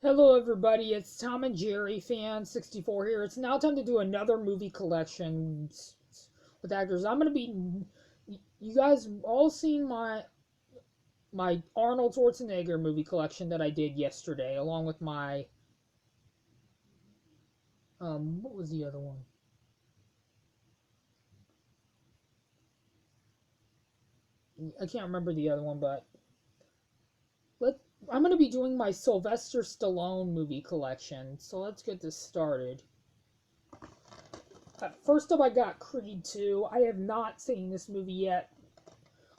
Hello everybody, it's Tom and Jerry fan 64 here. It's now time to do another movie collection with actors. You guys all seen my Arnold Schwarzenegger movie collection that I did yesterday, along with my what was the other one? I can't remember the other one, but let I'm gonna be doing my Sylvester Stallone movie collection. So let's get this started. First up, I got Creed 2. I have not seen this movie yet.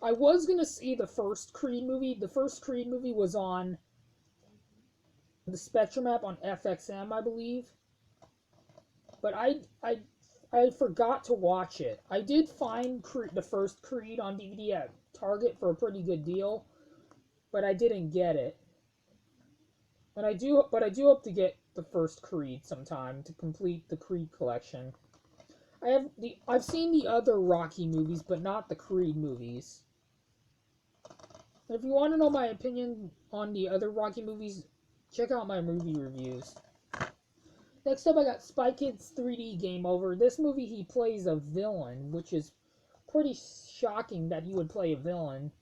I was going to see the first Creed movie. The first Creed movie was on the Spectrum app on FXM, I believe. But I forgot to watch it. I did find the first Creed on DVD at Target for a pretty good deal, but I didn't get it. But I do hope to get the first Creed sometime to complete the Creed collection. I've seen the other Rocky movies, but not the Creed movies. If you want to know my opinion on the other Rocky movies, check out my movie reviews. Next up, I got Spy Kids 3D Game Over. This movie, he plays a villain, which is pretty shocking that he would play a villain.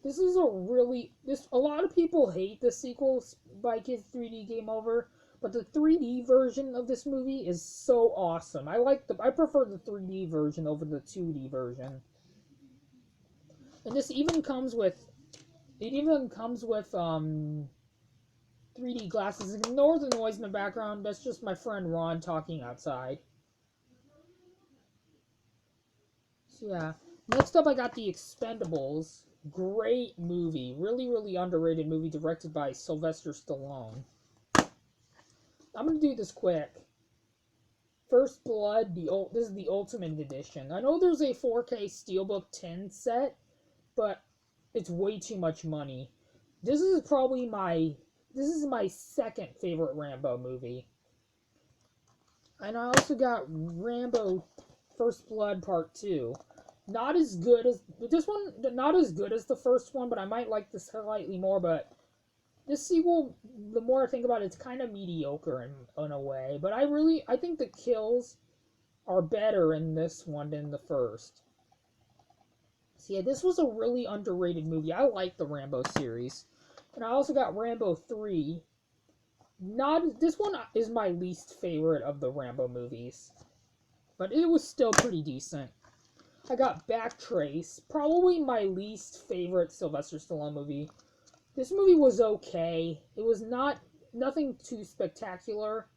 A lot of people hate the sequel, Spy Kids 3D Game Over, but the 3D version of this movie is so awesome. I prefer the 3D version over the 2D version. And this even comes with 3D glasses. Ignore the noise in the background. That's just my friend Ron talking outside. So yeah. Next up, I got The Expendables. Great movie. Really, really underrated movie directed by Sylvester Stallone. I'm going to do this quick. First Blood, this is the Ultimate Edition. I know there's a 4K Steelbook 10 set, but it's way too much money. This is my second favorite Rambo movie. And I also got Rambo First Blood Part 2. Not as good as the first one, but I might like this slightly more, but this sequel, the more I think about it, it's kind of mediocre in a way. But I think the kills are better in this one than the first. So yeah, this was a really underrated movie. I like the Rambo series. And I also got Rambo 3. This one is my least favorite of the Rambo movies, but it was still pretty decent. I got Backtrace, probably my least favorite Sylvester Stallone movie. This movie was okay. It was nothing too spectacular,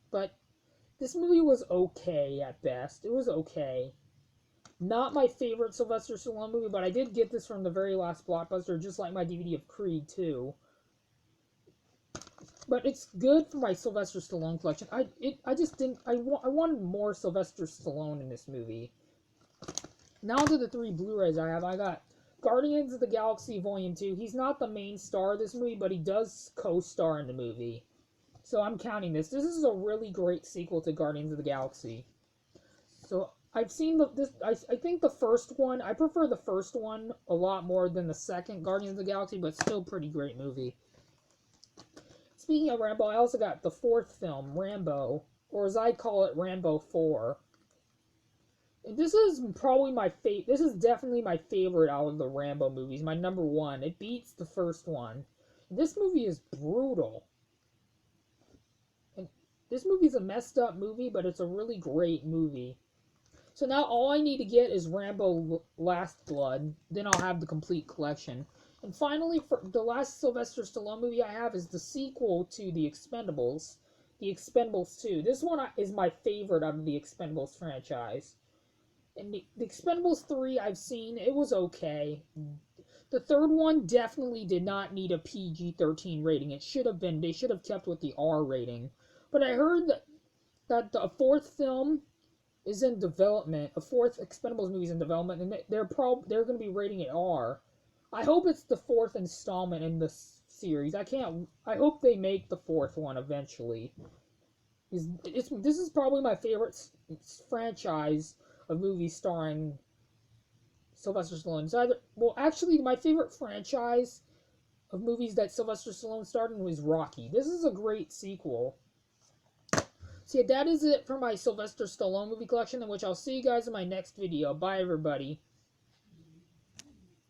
but this movie was okay at best. It was okay. Not my favorite Sylvester Stallone movie, but I did get this from the very last Blockbuster, just like my DVD of Creed 2. But it's good for my Sylvester Stallone collection. I wanted more Sylvester Stallone in this movie. Now to the 3 Blu-rays I have. I got Guardians of the Galaxy Volume 2. He's not the main star of this movie, but he does co-star in the movie. So I'm counting this. This is a really great sequel to Guardians of the Galaxy. So I've seen I think the first one, I prefer the first one a lot more than the second Guardians of the Galaxy, but still pretty great movie. Speaking of Rambo, I also got the 4th film, Rambo, or as I call it, Rambo 4. And this is definitely my favorite out of the Rambo movies, my number 1. It beats the first one. This movie is brutal. And this movie's a messed up movie, but it's a really great movie. So now all I need to get is Rambo Last Blood, then I'll have the complete collection. And finally, for the last Sylvester Stallone movie I have is the sequel to The Expendables, The Expendables 2. This one is my favorite out of the Expendables franchise. And the Expendables 3 I've seen, it was okay. The third one definitely did not need a PG-13 rating. They should have kept with the R rating. But I heard that the 4th film is in development. A 4th Expendables movie is in development, and they're going to be rating it R. I hope it's the 4th installment in the series. I hope they make the 4th one eventually. This is probably my favorite franchise of movies starring Sylvester Stallone. Actually, my favorite franchise of movies that Sylvester Stallone starred in was Rocky. This is a great sequel. So yeah, that is it for my Sylvester Stallone movie collection, in which I'll see you guys in my next video. Bye, everybody.